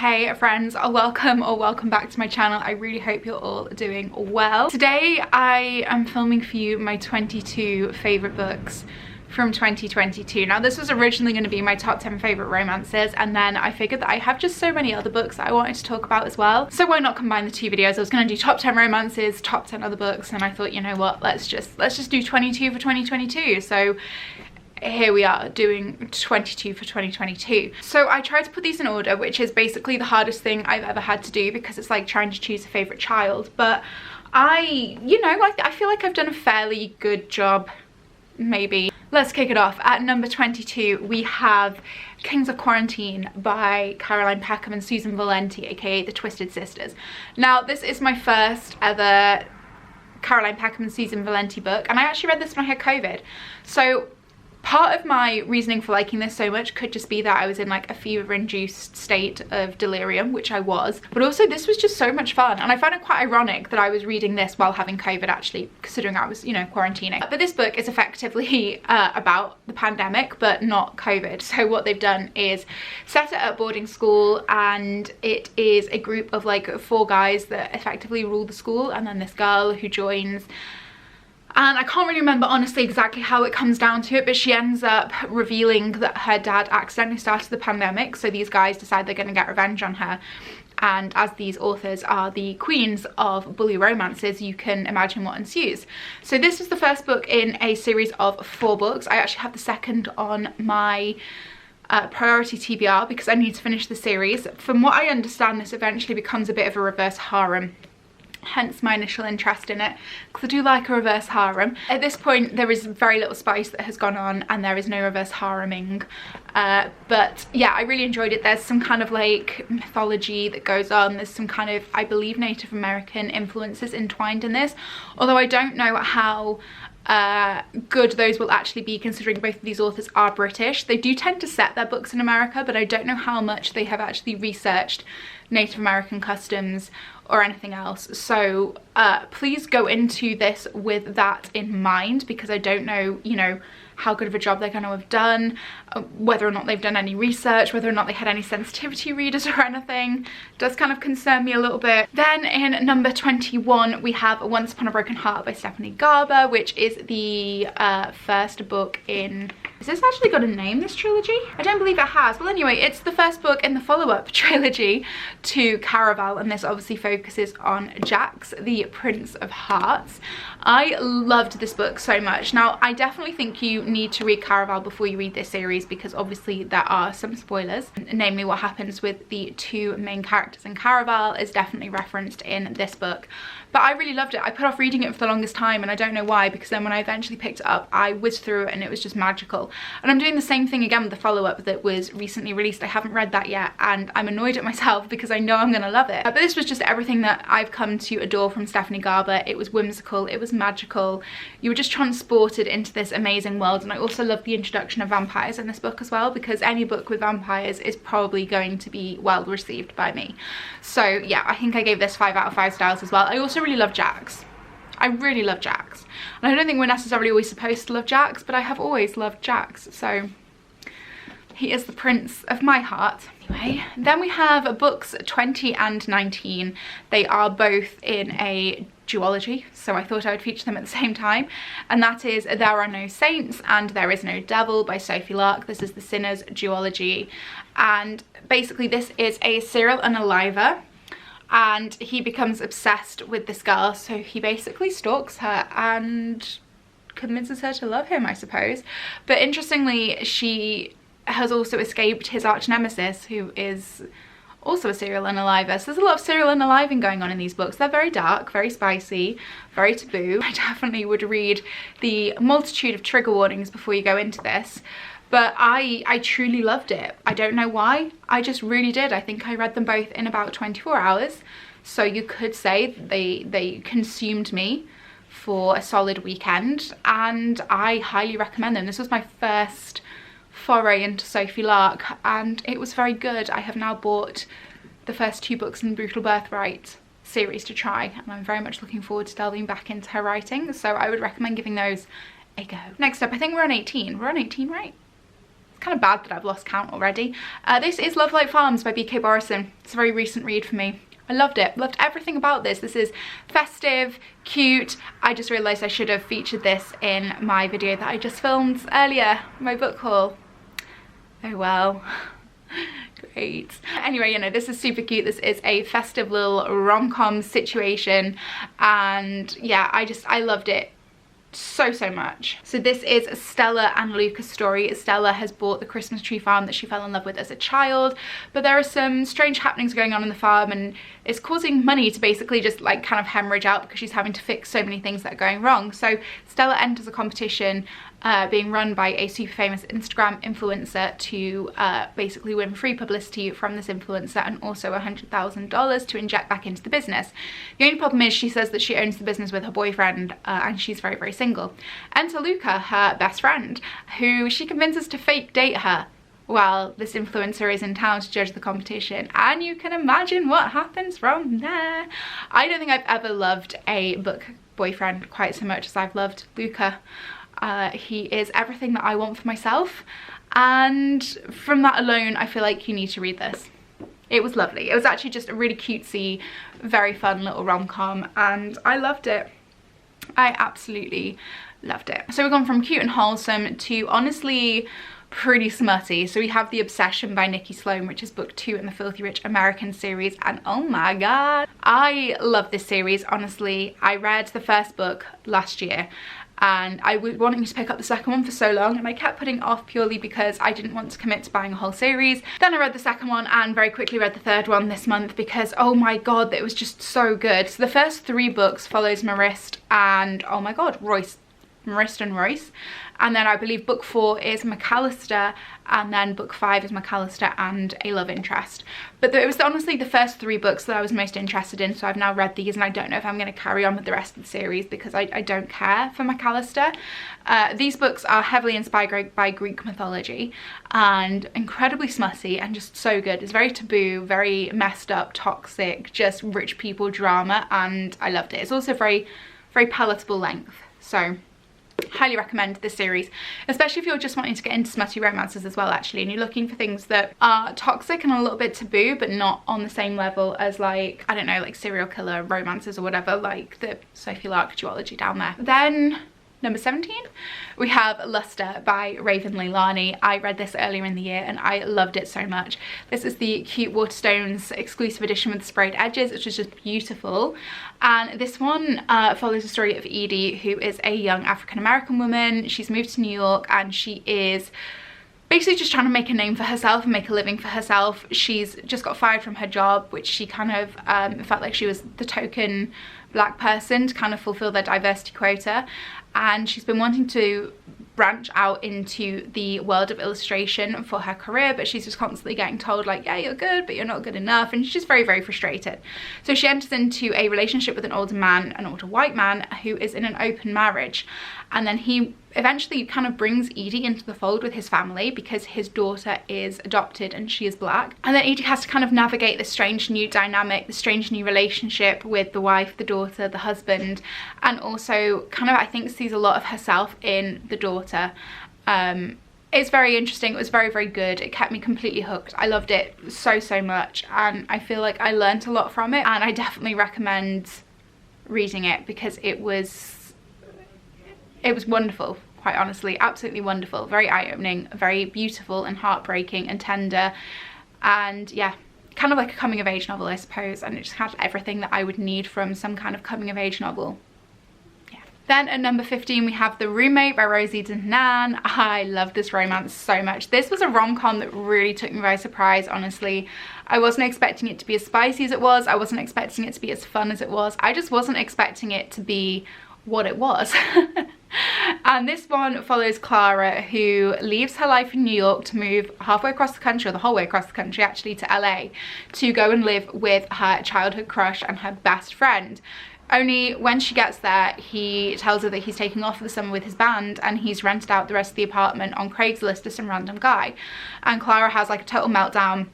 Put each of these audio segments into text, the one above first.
Hey friends, welcome back to my channel. I really hope you're all doing well. Today I am filming for you my 22 favourite books from 2022. Now this was originally going to be my top 10 favourite romances, and then I figured that I have just so many other books that I wanted to talk about as well, so why not combine the two videos. I was going to do top 10 romances, top 10 other books, and I thought, you know what, let's just do 22 for 2022. So here we are doing 22 for 2022. So I tried to put these in order, which is basically the hardest thing I've ever had to do because it's like trying to choose a favourite child, but I feel like I've done a fairly good job, maybe. Let's kick it off. At number 22 we have Kings of Quarantine by Caroline Peckham and Susan Valenti, aka the Twisted Sisters. Now this is my first ever Caroline Peckham and Susan Valenti book, and I actually read this when I had COVID. So part of my reasoning for liking this so much could just be that I was in like a fever-induced state of delirium, which I was, but also this was just so much fun, and I found it quite ironic that I was reading this while having COVID, actually, considering I was, you know, quarantining. But this book is effectively about the pandemic, but not COVID. So what they've done is set it at boarding school, and it is a group of like 4 guys that effectively rule the school, and then this girl who joins. And I can't really remember honestly exactly how it comes down to it, but she ends up revealing that her dad accidentally started the pandemic, so these guys decide they're going to get revenge on her. And as these authors are the queens of bully romances, you can imagine what ensues. So this was the first book in a series of 4 books. I actually have the second on my priority TBR because I need to finish the series. From what I understand, this eventually becomes a bit of a reverse harem, hence my initial interest in it, because I do like a reverse harem. At this point there is very little spice that has gone on, and there is no reverse hareming, but yeah, I really enjoyed it. There's some kind of like mythology that goes on. There's some kind of, I believe, Native American influences entwined in this, although I don't know how good those will actually be, considering both of these authors are British. They do tend to set their books in America, but I don't know how much they have actually researched Native American customs or anything else. So please go into this with that in mind, because I don't know, you know, how good of a job they're going to have done, whether or not they've done any research, whether or not they had any sensitivity readers or anything. It does kind of concern me a little bit. Then in number 21 we have Once Upon a Broken Heart by Stephanie Garber, which is the first book in... Has this actually got a name, this trilogy? I don't believe it has. Well, anyway, it's the first book in the follow-up trilogy to Caraval, and this obviously focuses on Jax, the Prince of Hearts. I loved this book so much. Now, I definitely think you need to read Caraval before you read this series, because obviously there are some spoilers. Namely, what happens with the 2 main characters in Caraval is definitely referenced in this book. But I really loved it. I put off reading it for the longest time, and I don't know why, because then when I eventually picked it up, I whizzed through it and it was just magical. And I'm doing the same thing again with the follow-up that was recently released. I haven't read that yet, and I'm annoyed at myself because I know I'm going to love it. But this was just everything that I've come to adore from Stephanie Garber. It was whimsical, it was magical. You were just transported into this amazing world, and I also love the introduction of vampires in this book as well, because any book with vampires is probably going to be well received by me. So yeah, I think I gave this 5 out of 5 stars as well. I also really love Jax. I really love Jax. And I don't think we're necessarily always supposed to love Jax, but I have always loved Jax. So he is the prince of my heart. Anyway, then we have books 20 and 19. They are both in a duology, so I thought I would feature them at the same time, and that is There Are No Saints and There Is No Devil by Sophie Lark. This is the Sinners duology, and basically this is a serial unaliver, and he becomes obsessed with this girl, so he basically stalks her and convinces her to love him, I suppose. But interestingly, she has also escaped his arch nemesis, who is also a serial unaliver. So there's a lot of serial unaliving going on in these books. They're very dark, very spicy, very taboo. I definitely would read the multitude of trigger warnings before you go into this. But I truly loved it. I don't know why, I just really did. I think I read them both in about 24 hours. So you could say they consumed me for a solid weekend, and I highly recommend them. This was my first foray into Sophie Lark, and it was very good. I have now bought the first 2 books in the Brutal Birthright series to try, and I'm very much looking forward to delving back into her writing, so I would recommend giving those a go. Next up, I think we're on 18. We're on 18, right? kind of bad that I've lost count already. This is Lovelight Farms by B.K. Borison. It's a very recent read for me. I loved it. Loved everything about this. This is festive, cute. I just realised I should have featured this in my video that I just filmed earlier, my book haul. Oh well. Great. Anyway, you know, this is super cute. This is a festive little rom-com situation, and yeah, I loved it so much. So this is Stella and Luca's story. Stella has bought the Christmas tree farm that she fell in love with as a child, but there are some strange happenings going on in the farm, and it's causing money to basically just like kind of hemorrhage out because she's having to fix so many things that are going wrong. So Stella enters a competition being run by a super famous Instagram influencer to basically win free publicity from this influencer and also $100,000 to inject back into the business. The only problem is she says that she owns the business with her boyfriend and she's very single. Enter Luca, her best friend, who she convinces to fake date her while this influencer is in town to judge the competition, and you can imagine what happens from there. I don't think I've ever loved a book boyfriend quite so much as I've loved Luca. He is everything that I want for myself, and from that alone I feel like you need to read this. It was lovely. It was actually just a really cutesy, very fun little rom-com, and I loved it. I absolutely loved it. So we've gone from cute and wholesome to honestly pretty smutty. So we have The Obsession by Nikki Sloan, which is book 2 in the Filthy Rich American series, and oh my god, I love this series. Honestly, I read the first book last year and I was wanting to pick up the second one for so long, and I kept putting it off purely because I didn't want to commit to buying a whole series. Then I read the second one and very quickly read the third one this month because oh my god, it was just so good. So the first 3 books follows Marist and oh my god, Royce. Marist and Royce, and then I believe book 4 is McAllister, and then book 5 is McAllister and a love interest. But it was honestly the first 3 books that I was most interested in, so I've now read these and I don't know if I'm going to carry on with the rest of the series because I don't care for McAllister. These books are heavily inspired by Greek mythology and incredibly smutty and just so good. It's very taboo, very messed up, toxic, just rich people drama, and I loved it. It's also very palatable length, so highly recommend this series, especially if you're just wanting to get into smutty romances as well actually, and you're looking for things that are toxic and a little bit taboo but not on the same level as, like, I don't know, like serial killer romances or whatever, like the Sophie Lark duology down there. Then number 17, we have Luster by Raven Leilani. I read this earlier in the year and I loved it so much. This is the cute Waterstones exclusive edition with sprayed edges, which is just beautiful. And this one follows the story of Edie, who is a young African-American woman. She's moved to New York and she is basically just trying to make a name for herself and make a living for herself. She's just got fired from her job, which she kind of felt like she was the token black person to kind of fulfill their diversity quota, and she's been wanting to branch out into the world of illustration for her career, but she's just constantly getting told like, yeah, you're good but you're not good enough, and she's just very frustrated. So she enters into a relationship with an older man, an older white man, who is in an open marriage, and then he eventually kind of brings Edie into the fold with his family because his daughter is adopted and she is black. And then Edie has to kind of navigate this strange new dynamic, this strange new relationship with the wife, the daughter, the husband, and also kind of, I think, sees a lot of herself in the daughter. It's very interesting. It was very good. It kept me completely hooked. I loved it so much, and I feel like I learned a lot from it, and I definitely recommend reading it because it was wonderful, quite honestly, absolutely wonderful, very eye-opening, very beautiful and heartbreaking and tender, and yeah, kind of like a coming-of-age novel, I suppose, and it just had everything that I would need from some kind of coming-of-age novel. Yeah. Then at number 15 we have The Roommate by Rosie Danan. I love this romance so much. This was a rom-com that really took me by surprise, honestly. I wasn't expecting it to be as spicy as it was. I wasn't expecting it to be as fun as it was. I just wasn't expecting it to be what it was. And this one follows Clara, who leaves her life in New York to move halfway across the country, or the whole way across the country actually, to LA to go and live with her childhood crush and her best friend. Only when she gets there, he tells her that he's taking off for the summer with his band and he's rented out the rest of the apartment on Craigslist to some random guy. And Clara has like a total meltdown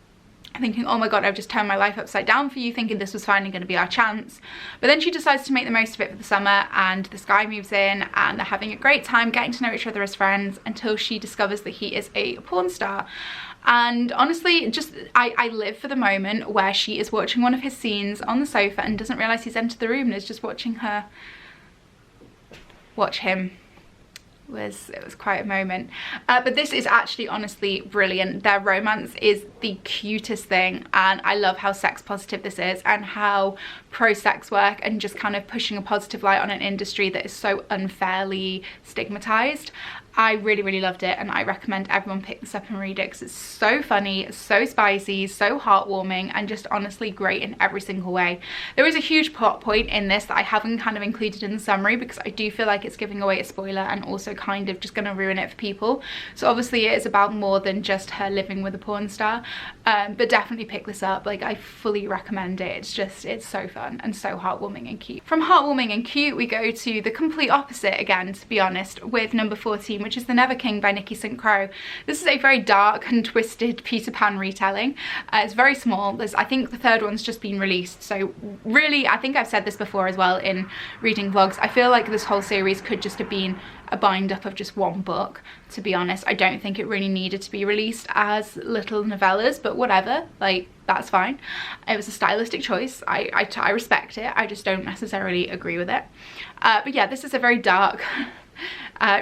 thinking, oh my god, I've just turned my life upside down for you, thinking this was finally going to be our chance. But then she decides to make the most of it for the summer, and this guy moves in and they're having a great time getting to know each other as friends until she discovers that he is a porn star. And honestly, just I live for the moment where she is watching one of his scenes on the sofa and doesn't realise he's entered the room and is just watching her watch him. It was quite a moment. But this is actually honestly brilliant. Their romance is the cutest thing, and I love how sex positive this is and how pro sex work and just kind of pushing a positive light on an industry that is so unfairly stigmatized. I really, really loved it, and I recommend everyone pick this up and read it because it's so funny, so spicy, so heartwarming, and just honestly great in every single way. There is a huge plot point in this that I haven't kind of included in the summary because I do feel like it's giving away a spoiler and also kind of just going to ruin it for people. So obviously it is about more than just her living with a porn star, but definitely pick this up. Like, I fully recommend it. It's so fun and so heartwarming and cute. From heartwarming and cute, we go to the complete opposite again, to be honest, with number 14, which is The Never King by Nikki St. Crow. This is a very dark and twisted Peter Pan retelling. It's very small. I think the third one's just been released, so really, I think I've said this before as well in reading vlogs, I feel like this whole series could just have been a bind up of just one book, to be honest. I don't think it really needed to be released as little novellas, but whatever, like, that's fine. It was a stylistic choice. I respect it. I just don't necessarily agree with it. But yeah, this is a very dark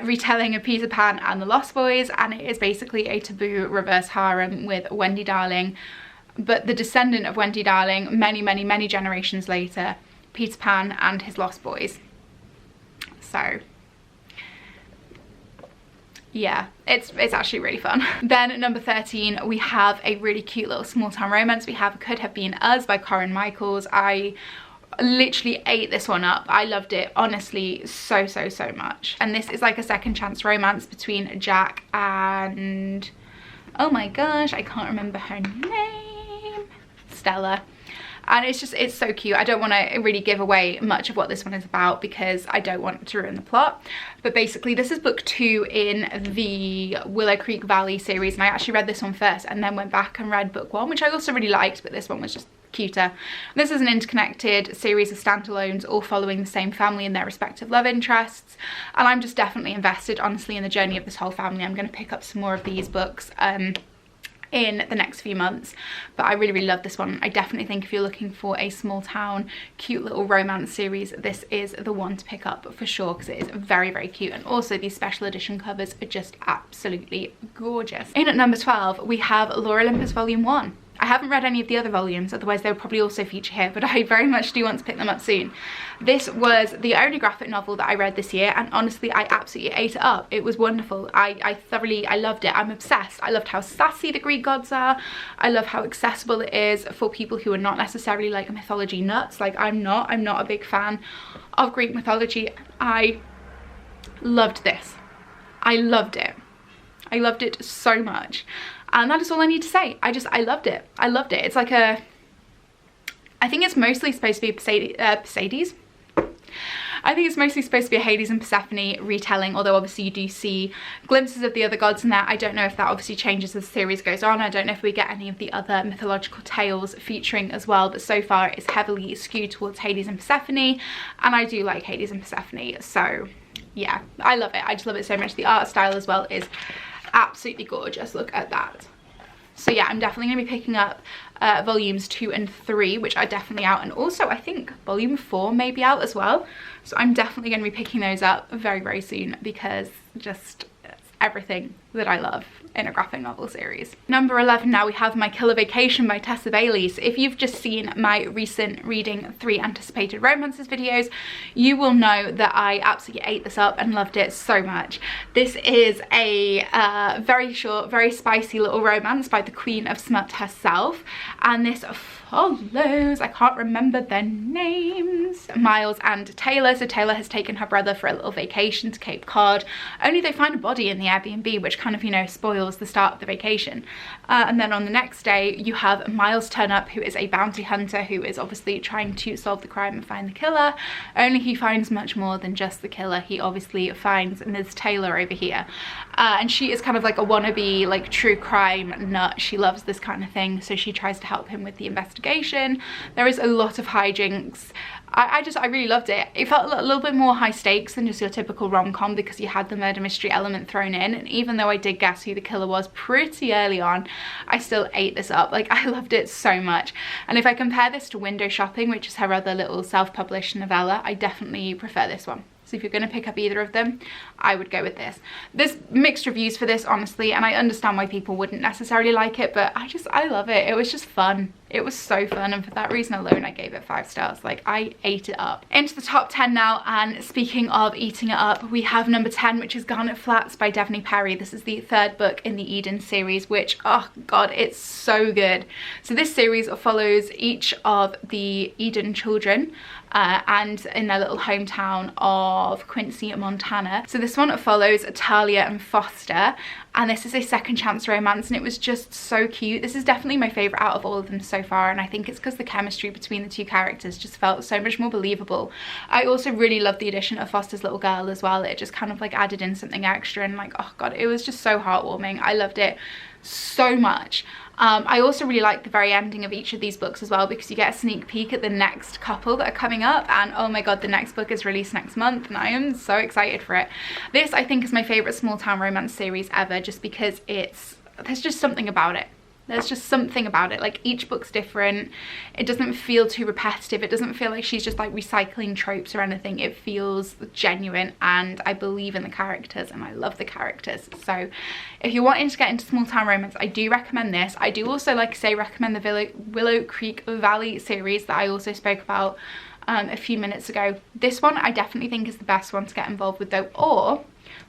retelling of Peter Pan and the Lost Boys, and it is basically a taboo reverse harem with Wendy Darling, but the descendant of Wendy Darling many generations later, Peter Pan and his Lost Boys. So yeah, it's actually really fun. Then at number 13, we have a really cute little small town romance. We have Could Have Been Us by Corinne Michaels. I literally ate this one up. I loved it, honestly, so much. And this is like a second chance romance between Jack and, oh my gosh, I can't remember her name, Stella. And it's so cute. I don't want to really give away much of what this one is about because I don't want to ruin the plot. But basically, this is book 2 in the Willow Creek Valley series, and I actually read this one first and then went back and read book 1, which I also really liked, but this one was just cuter. This is an interconnected series of standalones, all following the same family and their respective love interests, and I'm just definitely invested, honestly, in the journey of this whole family. I'm going to pick up some more of these books in the next few months, but I really love this one. I definitely think if you're looking for a small town cute little romance series, this is the one to pick up for sure, because it is very cute, and also these special edition covers are just absolutely gorgeous. In at number 12, we have Lore Olympus Volume 1. I haven't read any of the other volumes, otherwise they would probably also feature here, but I very much do want to pick them up soon. This was the only graphic novel that I read this year, and honestly, I absolutely ate it up. It was wonderful. I loved it. I'm obsessed. I loved how sassy the Greek gods are. I love how accessible it is for people who are not necessarily like mythology nuts. Like, I'm not a big fan of Greek mythology. I loved this. I loved it. I loved it so much. And that is all I need to say. I loved it. I loved it. It's like I think it's mostly supposed to be Hades. I think it's mostly supposed to be a Hades and Persephone retelling, although obviously you do see glimpses of the other gods in that. I don't know if that obviously changes as the series goes on. I don't know if we get any of the other mythological tales featuring as well, but so far it's heavily skewed towards Hades and Persephone, and I do like Hades and Persephone, so yeah, I love it. I just love it so much. The art style as well is absolutely gorgeous. Look at that. So yeah, I'm definitely going to be picking up volumes 2 and 3, which are definitely out, and also I think volume 4 may be out as well, so I'm definitely going to be picking those up very soon, because just everything that I love in a graphic novel series. Number 11 now, we have My Killer Vacation by Tessa Bailey. So if you've just seen my recent reading 3 anticipated romances videos, you will know that I absolutely ate this up and loved it so much. This is a very short, very spicy little romance by the Queen of Smut herself, and this follows, I can't remember their names, Miles and Taylor. So Taylor has taken her brother for a little vacation to Cape Cod, only they find a body in the Airbnb, which kind of, you know, spoils the start of the vacation. And then on the next day you have Miles turn up, who is a bounty hunter who is obviously trying to solve the crime and find the killer, only he finds much more than just the killer. He obviously finds Ms. Taylor over here, and she is kind of like a wannabe like true crime nut. She loves this kind of thing, so she tries to help him with the investigation. There is a lot of hijinks. I really loved it. It felt a little bit more high stakes than just your typical rom-com because you had the murder mystery element thrown in, and even though I did guess who the killer was pretty early on, I still ate this up. Like, I loved it so much. And if I compare this to Window Shopping, which is her other little self-published novella, I definitely prefer this one. So if you're going to pick up either of them, I would go with this. There's mixed reviews for this, honestly, and I understand why people wouldn't necessarily like it, but I love it. It was just fun. It was so fun, and for that reason alone, I gave it 5 stars. Like, I ate it up. Into the top 10 now, and speaking of eating it up, we have number 10, which is Garnet Flats by Devney Perry. This is the 3rd book in the Eden series, which, oh god, it's so good. So this series follows each of the Eden children, and in their little hometown of Quincy, Montana. So this one follows Talia and Foster, and this is a second chance romance, and it was just so cute. This is definitely my favourite out of all of them so far, and I think it's because the chemistry between the 2 characters just felt so much more believable. I also really loved the addition of Foster's little girl as well. It just kind of like added in something extra, and like, oh god, it was just so heartwarming. I loved it so much. I also really like the very ending of each of these books as well, because you get a sneak peek at the next couple that are coming up, and oh my god, the next book is released next month and I am so excited for it. This, I think, is my favourite small town romance series ever, just because there's just something about it. There's just something about it. Like, each book's different. It doesn't feel too repetitive. It doesn't feel like she's just like recycling tropes or anything. It feels genuine, and I believe in the characters, and I love the characters. So if you're wanting to get into small town romance, I do recommend this. I do also, like I say, recommend the Willow Creek Valley series that I also spoke about a few minutes ago. This one I definitely think is the best one to get involved with though. Or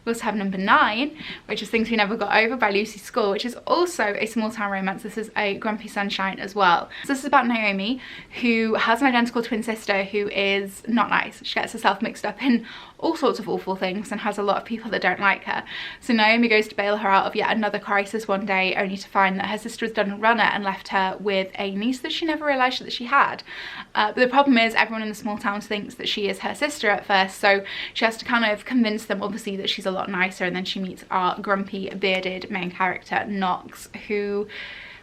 we also have number 9, which is Things We Never Got Over by Lucy Score, which is also a small town romance. This is a Grumpy Sunshine as well. So this is about Naomi, who has an identical twin sister who is not nice. She gets herself mixed up in all sorts of awful things and has a lot of people that don't like her. So Naomi goes to bail her out of yet another crisis one day, only to find that her sister has done a runner and left her with a niece that she never realised that she had. But the problem is everyone in the small town thinks that she is her sister at first, so she has to kind of convince them, obviously, that she's a lot nicer. And then she meets our grumpy bearded main character Knox, who,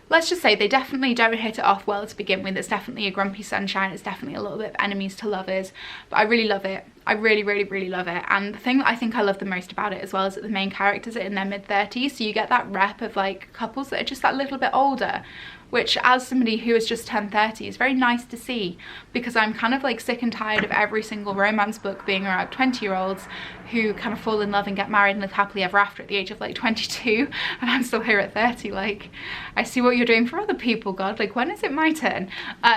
let's just say, they definitely don't hit it off well to begin with. It's definitely a Grumpy Sunshine. It's definitely a little bit of enemies to lovers, but I really love it. I really love it. And the thing that I think I love the most about it as well is that the main characters are in their mid-30s, so you get that rep of like couples that are just that little bit older, which, as somebody who has just turned 30, is very nice to see, because I'm kind of like sick and tired of every single romance book being around 20-year-olds who kind of fall in love and get married and live happily ever after at the age of like 22, and I'm still here at 30. Like, I see what you're doing for other people, God, like, when is it my turn?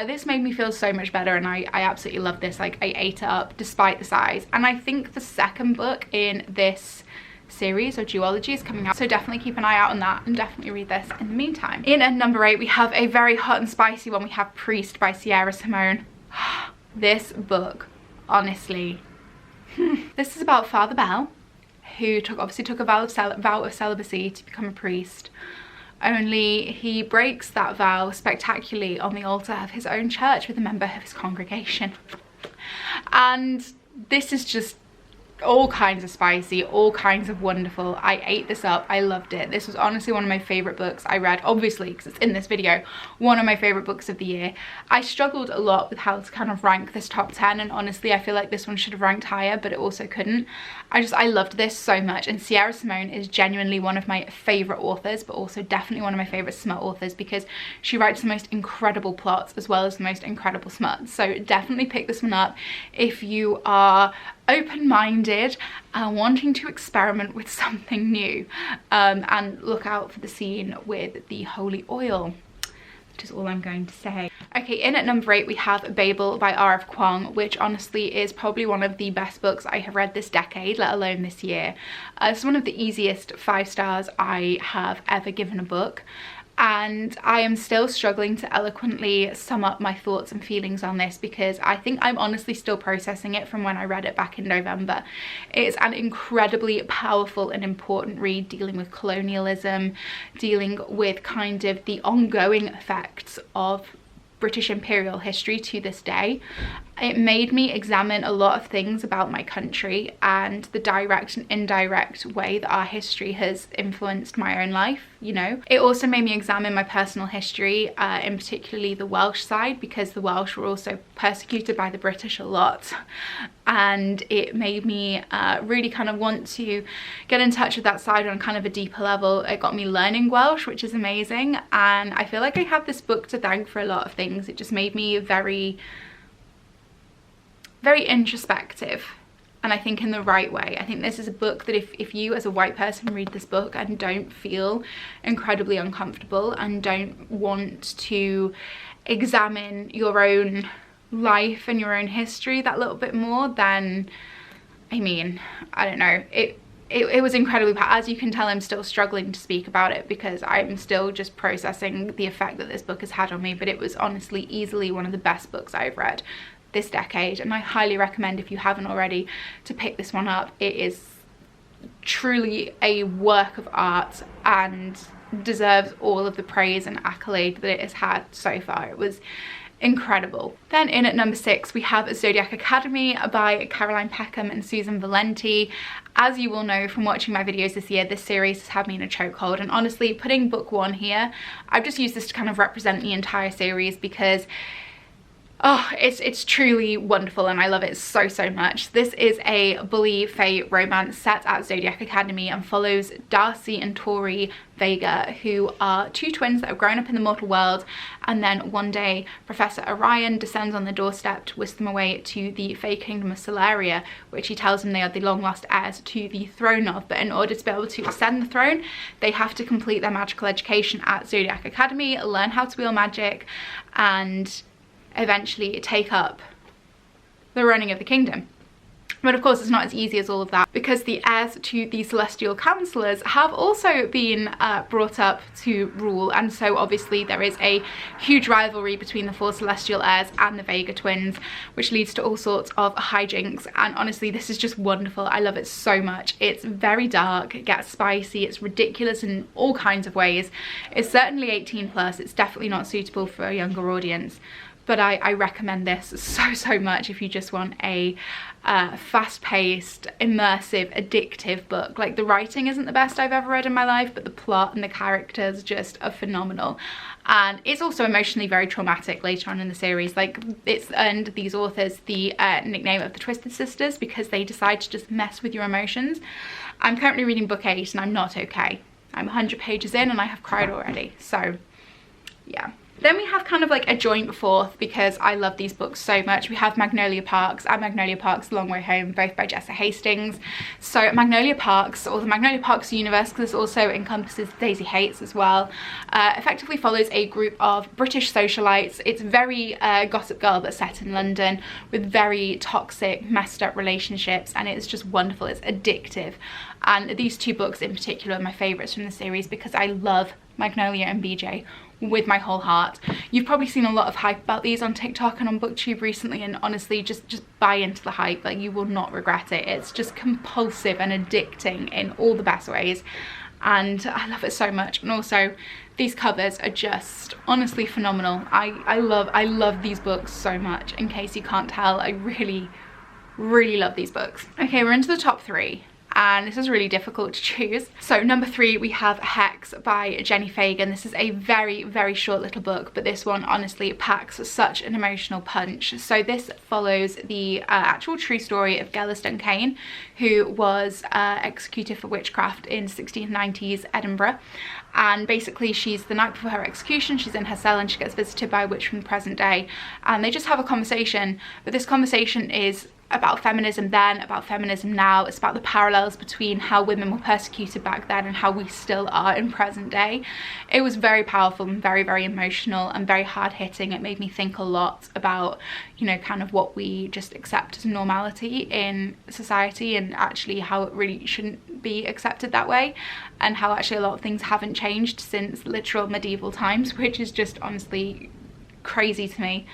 This made me feel so much better, and I absolutely love this. Like, I ate it up despite the size. And I think the second book in this series or duology is coming out, so definitely keep an eye out on that and definitely read this in the meantime. In at number 8, we have a very hot and spicy one. We have Priest by Sierra Simone. This book, honestly, this is about Father Bell, who obviously took a vow of celibacy to become a priest, only he breaks that vow spectacularly on the altar of his own church with a member of his congregation. And this is just all kinds of spicy, all kinds of wonderful. I ate this up. I loved it. This was honestly one of my favorite books I read, obviously because it's in this video, one of my favorite books of the year. I struggled a lot with how to kind of rank this top 10, and honestly I feel like this one should have ranked higher, but it also couldn't. I loved this so much, and Sierra Simone is genuinely one of my favorite authors, but also definitely one of my favorite smut authors, because she writes the most incredible plots as well as the most incredible smut. So definitely pick this one up if you are open-minded and wanting to experiment with something new, and look out for the scene with the holy oil, which is all I'm going to say. Okay, in at number 8 we have Babel by R.F. Kuang, which honestly is probably one of the best books I have read this decade, let alone this year. It's one of the easiest 5 stars I have ever given a book. And I am still struggling to eloquently sum up my thoughts and feelings on this, because I think I'm honestly still processing it from when I read it back in November. It's an incredibly powerful and important read, dealing with colonialism, dealing with kind of the ongoing effects of British imperial history to this day. It made me examine a lot of things about my country and the direct and indirect way that our history has influenced my own life, you know. It also made me examine my personal history, in particularly the Welsh side, because the Welsh were also persecuted by the British a lot. And it made me really kind of want to get in touch with that side on kind of a deeper level. It got me learning Welsh, which is amazing. And I feel like I have this book to thank for a lot of things. It just made me very introspective, and I think in the right way. I think this is a book that if you as a white person read this book and don't feel incredibly uncomfortable and don't want to examine your own life and your own history that little bit more, then I mean, I don't know, it was incredibly bad. As you can tell, I'm still struggling to speak about it because I'm still just processing the effect that this book has had on me, but it was honestly easily one of the best books I've read this decade, and I highly recommend, if you haven't already, to pick this one up. It is truly a work of art and deserves all of the praise and accolade that it has had so far. It was incredible. Then in at number 6 we have Zodiac Academy by Caroline Peckham and Susan Valenti. As you will know from watching my videos this year, this series has had me in a chokehold, and honestly, putting book 1 here, I've just used this to kind of represent the entire series, because oh, it's truly wonderful and I love it so much. This is a bully fae romance set at Zodiac Academy and follows Darcy and Tori Vega, who are 2 twins that have grown up in the mortal world, and then one day Professor Orion descends on their doorstep to whisk them away to the fae kingdom of Solaria, which he tells them they are the long lost heirs to the throne of. But in order to be able to ascend the throne, they have to complete their magical education at Zodiac Academy, learn how to wield magic, and eventually take up the running of the kingdom. But of course, it's not as easy as all of that, because the heirs to the celestial councillors have also been brought up to rule, and so obviously there is a huge rivalry between the 4 celestial heirs and the Vega twins, which leads to all sorts of hijinks. And honestly, this is just wonderful. I love it so much. It's very dark, it gets spicy, it's ridiculous in all kinds of ways. It's certainly 18 plus. It's definitely not suitable for a younger audience, but I recommend this so much if you just want a fast-paced, immersive, addictive book. Like, the writing isn't the best I've ever read in my life, but the plot and the characters just are phenomenal. And it's also emotionally very traumatic later on in the series. Like, it's earned these authors the nickname of the Twisted Sisters, because they decide to just mess with your emotions. I'm currently reading book 8 and I'm not okay. I'm 100 pages in and I have cried already, so yeah. Then we have kind of like a joint 4th, because I love these books so much. We have Magnolia Parks and Magnolia Parks: The Long Way Home, both by Jessa Hastings. So Magnolia Parks, or the Magnolia Parks universe, because this also encompasses Daisy Hates as well, effectively follows a group of British socialites. It's very Gossip Girl, but set in London, with very toxic, messed up relationships, and it's just wonderful. It's addictive. And these 2 books in particular are my favourites from the series, because I love Magnolia and BJ with my whole heart. You've probably seen a lot of hype about these on TikTok and on BookTube recently, and honestly, just buy into the hype. Like, you will not regret it. It's just compulsive and addicting in all the best ways, and I love it so much. And also, these covers are just honestly phenomenal. I love these books so much. In case you can't tell, I really love these books. Okay, we're into the top 3. And this is really difficult to choose. So number 3, we have Hex by Jenny Fagan. This is a very short little book, but this one honestly packs such an emotional punch. So this follows the actual true story of Gellis Duncan, who was executed for witchcraft in 1690s Edinburgh. And basically, she's the night before her execution, she's in her cell and she gets visited by a witch from the present day, and they just have a conversation. But this conversation is about feminism then, about feminism now. It's about the parallels between how women were persecuted back then and how we still are in present day. It was very powerful and very emotional and very hard-hitting. It made me think a lot about, you know, kind of what we just accept as normality in society, and actually how it really shouldn't be accepted that way, and how actually a lot of things haven't changed since literal medieval times, which is just honestly crazy to me.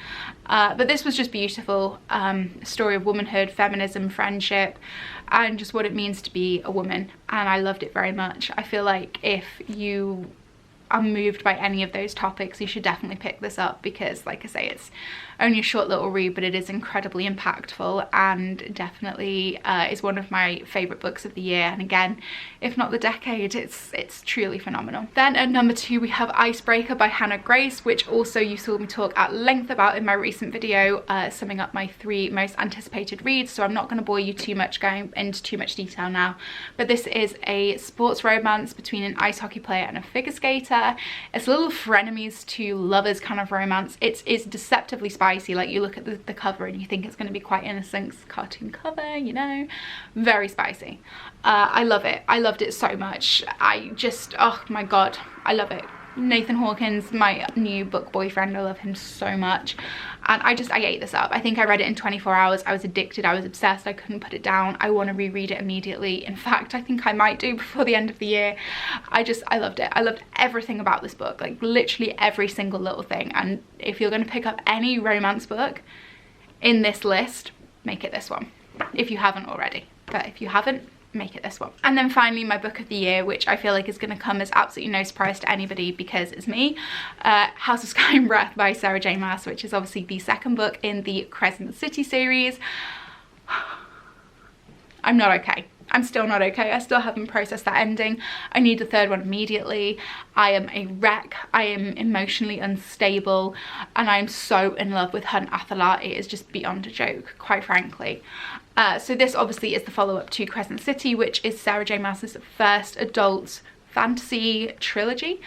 But this was just beautiful. A story of womanhood, feminism, friendship, and just what it means to be a woman, and I loved it very much. I feel like if you are moved by any of those topics, you should definitely pick this up, because like I say, it's only a short little read, but it is incredibly impactful, and definitely is one of my favorite books of the year, and again, if not the decade. It's truly phenomenal. Then at number 2 we have Icebreaker by Hannah Grace, which also you saw me talk at length about in my recent video summing up my 3 most anticipated reads, so I'm not going to bore you too much going into too much detail now. But this is a sports romance between an ice hockey player and a figure skater. It's a little frenemies to lovers kind of romance. It's deceptively spicy. Like, you look at the cover and you think it's going to be quite innocent, cartoon cover, you know, very spicy. I love it. I loved it so much. I just, oh my god, I love it. Nathan Hawkins, my new book boyfriend, I love him so much, and I ate this up. I think I read it in 24 hours. I was addicted, I was obsessed, I couldn't put it down. I want to reread it immediately. In fact, I think I might do before the end of the year. I loved it. I loved everything about this book, like literally every single little thing. And if you're going to pick up any romance book in this list, make it this one, if you haven't already. But if you haven't, make it this one. And then finally, my book of the year, which I feel like is going to come as absolutely no surprise to anybody because it's me, House of Sky and Breath by Sarah J Maas, which is obviously the second book in the Crescent City series. I'm not okay. I'm still not okay. I still haven't processed that ending. I need the third one immediately. I am a wreck. I am emotionally unstable, and I am so in love with Hunt Athalar. It is just beyond a joke, quite frankly. So this obviously is the follow-up to Crescent City, which is Sarah J Maas's first adult fantasy trilogy.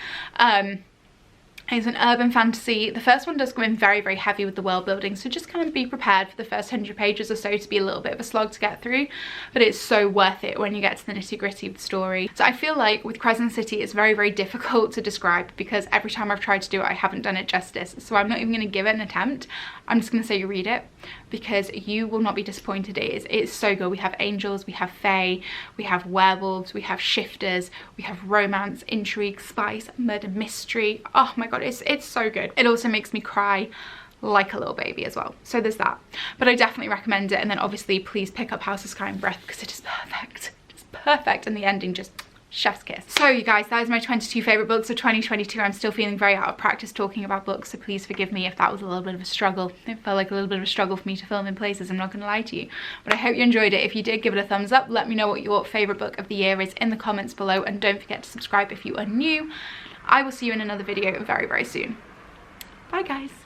It's an urban fantasy. The first one does go in very, very heavy with the world building, so just kind of be prepared for the first 100 pages or so to be a little bit of a slog to get through, but it's so worth it when you get to the nitty-gritty of the story. So I feel like with Crescent City it's very, very difficult to describe, because every time I've tried to do it I haven't done it justice, so I'm not even going to give it an attempt. I'm just going to say you read it, because you will not be disappointed. It's so good. We have angels, we have fae, we have werewolves, we have shifters, we have romance, intrigue, spice, murder, mystery. Oh my god, it's so good. It also makes me cry like a little baby as well, so there's that. But I definitely recommend it. And then obviously please pick up House of Sky and Breath, because it is perfect. It's perfect, and the ending just chef's kiss. So you guys, that is my 22 favorite books of 2022. I'm still feeling very out of practice talking about books, so please forgive me if that was a little bit of a struggle. It felt like a little bit of a struggle for me to film in places, I'm not gonna lie to you, but I hope you enjoyed it. If you did, give it a thumbs up. Let me know what your favorite book of the year is in the comments below, and don't forget to subscribe if you are new. I will see you in another video very, very soon. Bye guys.